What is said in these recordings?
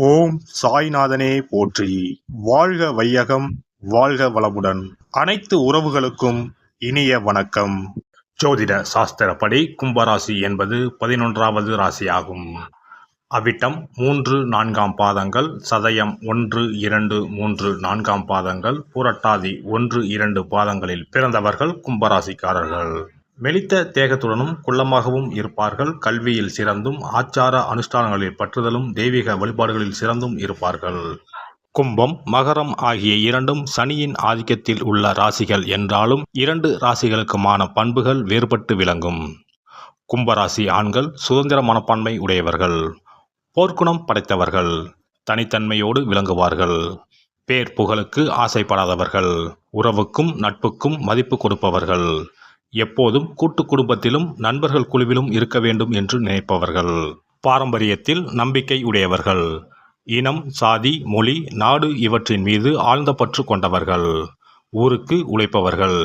ஓம் சாய்நாதனே போற்றி. வாழ்க வையகம், வாழ்க வளமுடன். அனைத்து உறவுகளுக்கும் இனிய வணக்கம். ஜோதிட சாஸ்திரப்படி கும்பராசி என்பது 11வது ராசியாகும். அவிட்டம் 3, 4ஆம் பாதங்கள், சதயம் 1, 2, 3, 4ஆம் பாதங்கள், புரட்டாதி 1, 2 பாதங்களில் பிறந்தவர்கள் கும்பராசிக்காரர்கள். மெலித்த தேகத்துடனும் குள்ளமாகவும் இருப்பார்கள். கல்வியில் சிறந்தும் ஆச்சார அனுஷ்டானங்களில் பற்றுதலும் தெய்வீக வழிபாடுகளில் சிறந்தும் இருப்பார்கள். கும்பம், மகரம் ஆகிய இரண்டும் சனியின் ஆதிக்கத்தில் உள்ள ராசிகள் என்றாலும் 2 ராசிகளுக்குமான பண்புகள் வேறுபட்டு விளங்கும். கும்பராசி ஆண்கள் சுதந்திர மனப்பான்மை உடையவர்கள், போர்க்குணம் படைத்தவர்கள், தனித்தன்மையோடு விளங்குவார்கள், பேர் புகழுக்கு ஆசைப்படாதவர்கள், உறவுக்கும் நட்புக்கும் மதிப்பு கொடுப்பவர்கள், எப்போதும் கூட்டு குடும்பத்திலும் நண்பர்கள் குழுவிலும் இருக்க வேண்டும் என்று நினைப்பவர்கள், பாரம்பரியத்தில் நம்பிக்கை உடையவர்கள், இனம், சாதி, மொழி, நாடு இவற்றின் மீது ஆழ்ந்த பற்று கொண்டவர்கள், ஊருக்கு உழைப்பவர்கள்,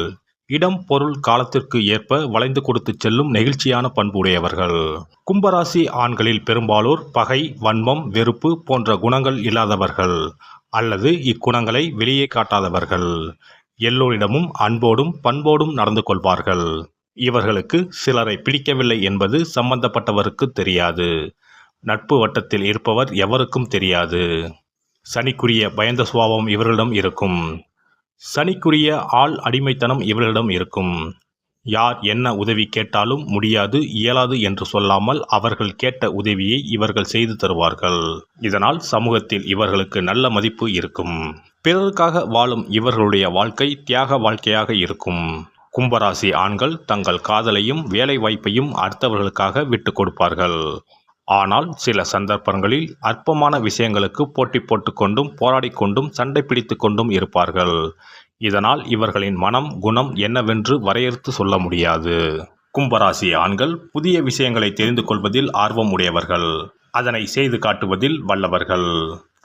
இடம், பொருள், காலத்திற்கு ஏற்ப வளைந்து கொடுத்து செல்லும் நெகிழ்ச்சியான பண்பு உடையவர்கள். கும்பராசி ஆண்களில் பெரும்பாலோர் பகை, வன்மம், வெறுப்பு போன்ற குணங்கள் இல்லாதவர்கள் அல்லது இக்குணங்களை வெளியே காட்டாதவர்கள். எல்லோரிடமும் அன்போடும் பண்போடும் நடந்து கொள்வார்கள். இவர்களுக்கு சிலரை பிடிக்கவில்லை என்பது சம்பந்தப்பட்டவருக்கு தெரியாது. நட்பு வட்டத்தில் இருப்பவர் எவருக்கும் தெரியாது. சனிக்குரிய பயந்த சுபாவம் இவர்களிடம் இருக்கும். சனிக்குரிய ஆள் அடிமைத்தனம் இவர்களிடம் இருக்கும். யார் என்ன உதவி கேட்டாலும் முடியாது, இயலாது என்று சொல்லாமல் அவர்கள் கேட்ட உதவியை இவர்கள் செய்து தருவார்கள். இதனால் சமூகத்தில் இவர்களுக்கு நல்ல மதிப்பு இருக்கும். பிறருக்காக வாழும் இவர்களுடைய வாழ்க்கை தியாக வாழ்க்கையாக இருக்கும். கும்பராசி ஆண்கள் தங்கள் காதலையும் வேலை வாய்ப்பையும் அடுத்தவர்களுக்காக விட்டு கொடுப்பார்கள். ஆனால் சில சந்தர்ப்பங்களில் அற்பமான விஷயங்களுக்கு போட்டி போட்டுக்கொண்டும் போராடிக்கொண்டும் சண்டை பிடித்து கொண்டும் இருப்பார்கள். இதனால் இவர்களின் மனம், குணம் என்னவென்று வரையறுத்து சொல்ல முடியாது. கும்பராசி ஆண்கள் புதிய விஷயங்களை தெரிந்து கொள்வதில் ஆர்வம் உடையவர்கள், அதனை செய்து காட்டுவதில் வல்லவர்கள்.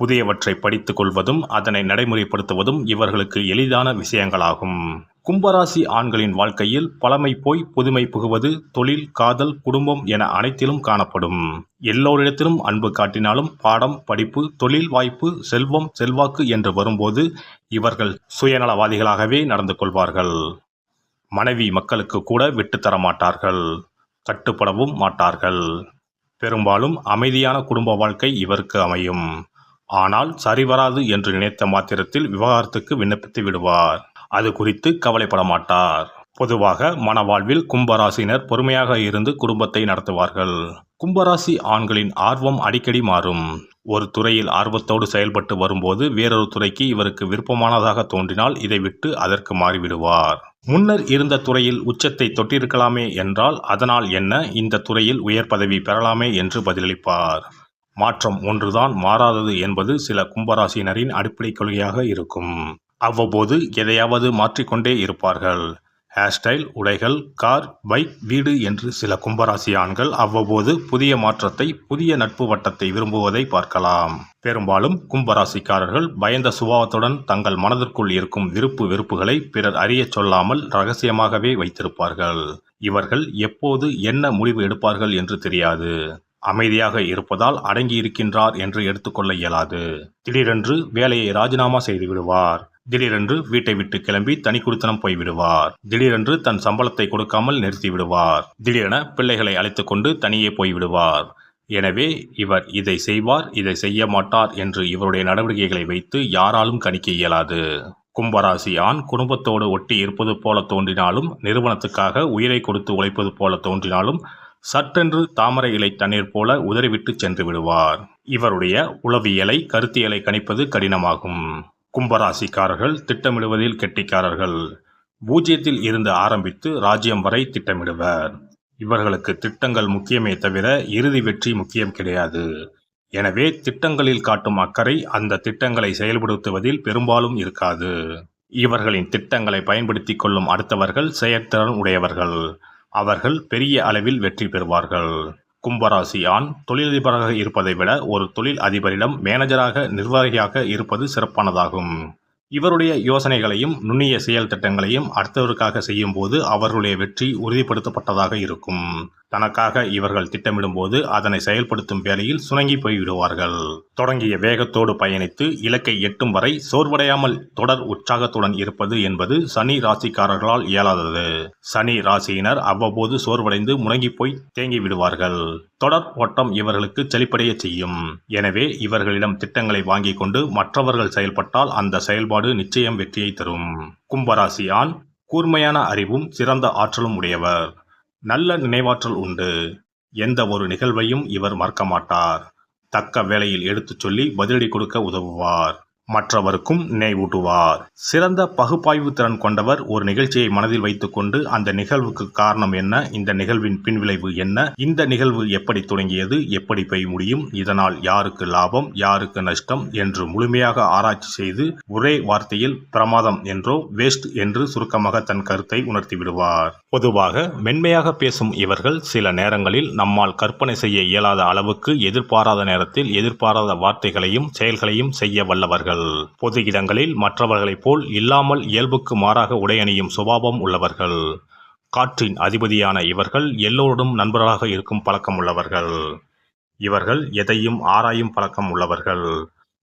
புதியவற்றை படித்துக் கொள்வதும் அதனை நடைமுறைப்படுத்துவதும் இவர்களுக்கு எளிதான விஷயங்களாகும். கும்பராசி ஆண்களின் வாழ்க்கையில் பழமை போய் புதுமை புகுவது தொழில், காதல், குடும்பம் என அனைத்திலும் காணப்படும். எல்லோரிடத்திலும் அன்பு காட்டினாலும் பாடம், படிப்பு, தொழில் வாய்ப்பு, செல்வம், செல்வாக்கு என்று வரும்போது இவர்கள் சுயநலவாதிகளாகவே நடந்து கொள்வார்கள். மனைவி மக்களுக்கு கூட விட்டு தர மாட்டார்கள், கட்டுப்படவும் மாட்டார்கள். பெரும்பாலும் அமைதியான குடும்ப வாழ்க்கை இவருக்கு அமையும். ஆனால் சரிவராது என்று நினைத்த மாத்திரத்தில் விவாகரத்துக்கு விண்ணப்பித்து விடுவார். அது குறித்து கவலைப்பட மாட்டார். பொதுவாக மனவாழ்வில் கும்பராசினர் பொறுமையாக இருந்து குடும்பத்தை நடத்துவார்கள். கும்பராசி ஆண்களின் ஆர்வம் அடிக்கடி மாறும். ஒரு துறையில் ஆர்வத்தோடு செயல்பட்டு வரும்போது வேறொரு துறைக்கு இவருக்கு விருப்பமானதாக தோன்றினால் இதை விட்டு அதற்கு மாறிவிடுவார். முன்னர் இருந்த துறையில் உச்சத்தை தொட்டிருக்கலாமே என்றால் அதனால் என்ன, இந்த துறையில் உயர் பதவி பெறலாமே என்று பதிலளிப்பார். மாற்றம் ஒன்றுதான் மாறாதது என்பது சில கும்பராசினரின் அடிப்படை கொள்கையாக இருக்கும். அவ்வப்போது எதையாவது மாற்றிக்கொண்டே இருப்பார்கள். ஹேர்ஸ்டைல், உடைகள், கார், பைக், வீடு என்று சில கும்பராசி ஆண்கள் அவ்வப்போது புதிய மாற்றத்தை, புதிய நட்பு வட்டத்தை விரும்புவதை பார்க்கலாம். பெரும்பாலும் கும்பராசிக்காரர்கள் பயந்த சுபாவத்துடன் தங்கள் மனதிற்குள் இருக்கும் விருப்பு வெறுப்புகளை பிறர் அறியச் சொல்லாமல் ரகசியமாகவே வைத்திருப்பார்கள். இவர்கள் எப்போது என்ன முடிவு எடுப்பார்கள் என்று தெரியாது. அமைதியாக இருப்பதால் அடங்கி இருக்கின்றார் என்று எடுத்துக்கொள்ள இயலாது. திடீரென்று வேலையை ராஜினாமா செய்து விடுவார். திடீரென்று வீட்டை விட்டு கிளம்பி தனி குடித்தனம் போய்விடுவார். திடீரென்று தன் சம்பளத்தை கொடுக்காமல் நிறுத்தி விடுவார். திடீரென பிள்ளைகளை அழைத்துக் கொண்டு தனியே போய்விடுவார். எனவே இவர் இதை செய்வார், இதை செய்ய மாட்டார் என்று இவருடைய நடவடிக்கைகளை வைத்து யாராலும் கணிக்க இயலாது. கும்பராசி ஆண் குடும்பத்தோடு ஒட்டி இருப்பது போல தோன்றினாலும், நிறுவனத்துக்காக உயிரை கொடுத்து உழைப்பது போல தோன்றினாலும் சட்டென்று தாமரை இலை தண்ணீர் போல உதறிவிட்டு சென்று விடுவார். இவருடைய உளவியலை, கருத்தியலை கணிப்பது கடினமாகும். கும்பராசிக்காரர்கள் திட்டமிடுவதில் கெட்டிக்காரர்கள். பூஜ்ஜியத்தில் இருந்து ஆரம்பித்து ராஜ்யம் வரை திட்டமிடுவர். இவர்களுக்கு திட்டங்கள் முக்கியமே தவிர இறுதி வெற்றி முக்கியம் கிடையாது. எனவே திட்டங்களில் காட்டும் அக்கறை அந்த திட்டங்களை செயல்படுத்துவதில் பெரும்பாலும் இருக்காது. இவர்களின் திட்டங்களை பயன்படுத்தி கொள்ளும் அடுத்தவர்கள் செயற்திறன் உடையவர்கள். அவர்கள் பெரிய அளவில் வெற்றி பெறுவார்கள். கும்பராசி ஆண் தொழிலதிபராக இருப்பதை விட ஒரு தொழில் அதிபரிடம் மேனேஜராக, நிர்வாகியாக இருப்பது சிறப்பானதாகும். இவருடைய யோசனைகளையும் நுண்ணிய செயல் திட்டங்களையும் அடுத்தவருக்காக செய்யும் போது அவர்களுடைய வெற்றி உறுதிப்படுத்தப்பட்டதாக இருக்கும். தனக்காக இவர்கள் திட்டமிடும்போது அதனை செயல்படுத்தும் வேளையில் சுணங்கி போய்விடுவார்கள். தொடங்கிய வேகத்தோடு பயணித்து இலக்கை எட்டும் வரை சோர்வடையாமல் தொடர் உற்சாகத்துடன் இருப்பது என்பது சனி ராசிக்காரர்களால் இயலாதது. சனி ராசியினர் அவ்வப்போது சோர்வடைந்து முடங்கி போய் தேங்கி விடுவார்கள். தொடர் ஓட்டம் இவர்களுக்கு செழிப்படைய செய்யும். எனவே இவர்களிடம் திட்டங்களை வாங்கிக் கொண்டு மற்றவர்கள் செயல்பட்டால் அந்த செயல்பாடு நிச்சயம் வெற்றியை தரும். கும்பராசி ஆண் கூர்மையான அறிவும் சிறந்த ஆற்றலும் உடையவர். நல்ல நினைவாற்றல் உண்டு. எந்த ஒரு நிகழ்வையும் இவர் மறக்க மாட்டார். தக்க வேளையில் எடுத்துச் சொல்லி பதிலடி கொடுக்க உதவுவார். மற்றவருக்கும் நினைவூட்டுவார். சிறந்த பகுப்பாய்வு திறன் கொண்டவர். ஒரு நிகழ்ச்சியை மனதில் வைத்துக்கொண்டு அந்த நிகழ்வுக்கு காரணம் என்ன, இந்த நிகழ்வின் பின்விளைவு என்ன, இந்த நிகழ்வு எப்படி தொடங்கியது, எப்படி போய் முடியும், இதனால் யாருக்கு லாபம் யாருக்கு நஷ்டம் என்று முழுமையாக ஆராய்ச்சி செய்து ஒரே வார்த்தையில் பிரமாதம் என்றோ வேஸ்ட் என்று சுருக்கமாக தன் கருத்தை உணர்த்தி விடுவார். பொதுவாக மென்மையாக பேசும் இவர்கள் சில நேரங்களில் நம்மால் கற்பனை செய்ய இயலாத அளவுக்கு எதிர்பாராத நேரத்தில் எதிர்பாராத வார்த்தைகளையும் செயல்களையும் செய்ய வல்லவர்கள். பொது இடங்களில் மற்றவர்களைப் போல் இல்லாமல் இயல்புக்கு மாறாக உடை அணியும் சுபாவம் உள்ளவர்கள். காற்றின் அதிபதியான இவர்கள் எல்லோருடன் நண்பர்களாக இருக்கும் பழக்கம் உள்ளவர்கள். இவர்கள் எதையும் ஆராயும் பழக்கம் உள்ளவர்கள்.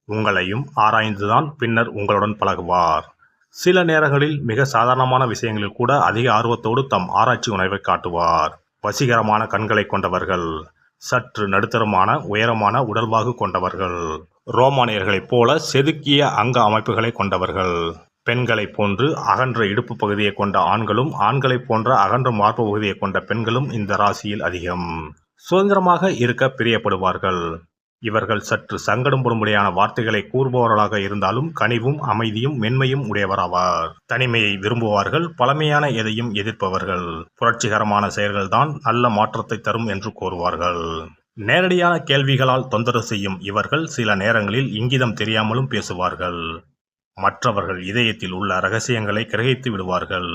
உங்களையும் ஆராய்ந்துதான் பின்னர் உங்களுடன் பழகுவார். சில நேரங்களில் மிக சாதாரணமான விஷயங்களில் கூட அதிக ஆர்வத்தோடு தம் ஆராய்ச்சி உணர்வை காட்டுவார். வசீகரமான கண்களை கொண்டவர்கள். சற்று நடுத்தரமான உயரமான உடல்வாகு கொண்டவர்கள். ரோமானியர்களைப் போல செதுக்கிய அங்க அமைப்புகளை கொண்டவர்கள். பெண்களைப் போன்று அகன்ற இடுப்பு பகுதியை கொண்ட ஆண்களும் ஆண்களைப் போன்ற அகன்ற மார்பு பகுதியை கொண்ட பெண்களும் இந்த ராசியில் அதிகம். சுதந்திரமாக இருக்க பிரியப்படுவார்கள். இவர்கள் சற்று சங்கடப்படும்படியான வார்த்தைகளை கூறுபவர்களாக இருந்தாலும் கனிவும் அமைதியும் மென்மையும் உடையவராவார். தனிமையை விரும்புவார்கள். பழமையான எதையும் எதிர்ப்பவர்கள். புரட்சிகரமான செயல்கள்தான் நல்ல மாற்றத்தை தரும் என்று கூறுவார்கள். நேரடியான கேள்விகளால் தொந்தரவு செய்யும் இவர்கள் சில நேரங்களில் இங்கிதம் தெரியாமலும் பேசுவார்கள். மற்றவர்கள் இதயத்தில் உள்ள ரகசியங்களை கிரகித்து விடுவார்கள்.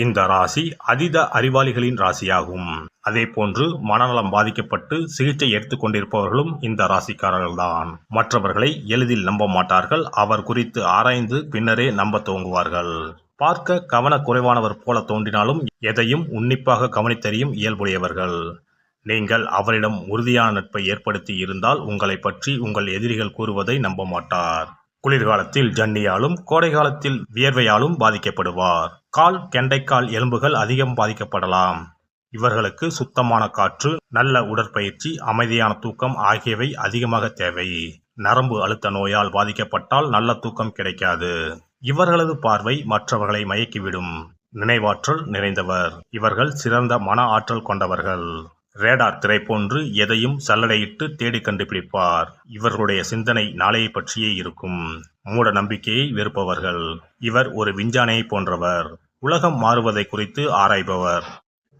இந்த ராசி அதீத அறிவாளிகளின் ராசியாகும். அதே போன்று மனநலம் பாதிக்கப்பட்டு சிகிச்சை எடுத்துக் கொண்டிருப்பவர்களும் இந்த ராசிக்காரர்கள்தான். மற்றவர்களை எளிதில் நம்ப மாட்டார்கள். அவர் குறித்து ஆராய்ந்து பின்னரே நம்ப துவங்குவார்கள். பார்க்க கவனக்குறைவானவர் போல தோன்றினாலும் எதையும் உன்னிப்பாக கவனித்தறியும் இயல்புடையவர்கள். நீங்கள் அவரிடம் உறுதியான நட்பை ஏற்படுத்தி இருந்தால் உங்களை பற்றி உங்கள் எதிரிகள் கூறுவதை நம்ப மாட்டார். குளிர்காலத்தில் ஜன்னியாலும் கோடை காலத்தில் வியர்வையாலும் பாதிக்கப்படுவார். கால் கெண்டைக்கால் எலும்புகள் அதிகம் பாதிக்கப்படலாம். இவர்களுக்கு சுத்தமான காற்று, நல்ல உடற்பயிற்சி, அமைதியான தூக்கம் ஆகியவை அதிகமாக தேவை. நரம்பு அழுத்த நோயால் பாதிக்கப்பட்டால் நல்ல தூக்கம் கிடைக்காது. இவர்களது பார்வை மற்றவர்களை மயக்கிவிடும். நினைவாற்றல் நிறைந்தவர். இவர்கள் சிறந்த மன ஆற்றல் கொண்டவர்கள். ரேடார் திரை போன்று எதையும் சல்லடையிட்டு தேடி கண்டுபிடிப்பார். இவர்களுடைய சிந்தனை நாளையை பற்றியே இருக்கும். மூட நம்பிக்கையை வெறுப்பவர்கள். இவர் ஒரு விஞ்ஞானியை போன்றவர். உலகம் மாறுவதை குறித்து ஆராய்பவர்.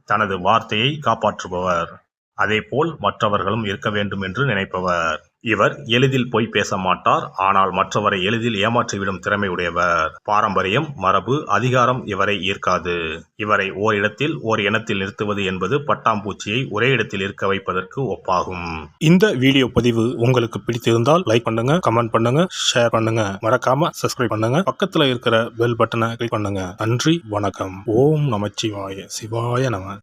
தனது வார்த்தையை காப்பாற்றுபவர். அதேபோல் மற்றவர்களும் இருக்க வேண்டும் என்று நினைப்பவர். இவர் எளிதில் போய் பேச மாட்டார். ஆனால் மற்றவரை எளிதில் ஏமாற்றிவிடும் திறமை உடையவர். பாரம்பரியம், மரபு, அதிகாரம் இவரை ஈர்க்காது. இவரை ஓரிடத்தில் ஓர் இனத்தில் நிறுத்துவது என்பது பட்டாம்பூச்சியை ஒரே இடத்தில் இருக்க வைப்பதற்கு ஒப்பாகும். இந்த வீடியோ பதிவு உங்களுக்கு பிடித்திருந்தால் லைக் பண்ணுங்க, கமெண்ட் பண்ணுங்க, ஷேர் பண்ணுங்க, மறக்காம சப்ஸ்கிரைப் பண்ணுங்க. பக்கத்துல இருக்கிற பெல் பட்டனை கிளிக் பண்ணுங்க. நன்றி, வணக்கம். ஓம் நமச்சிவாய. சிவாய நம.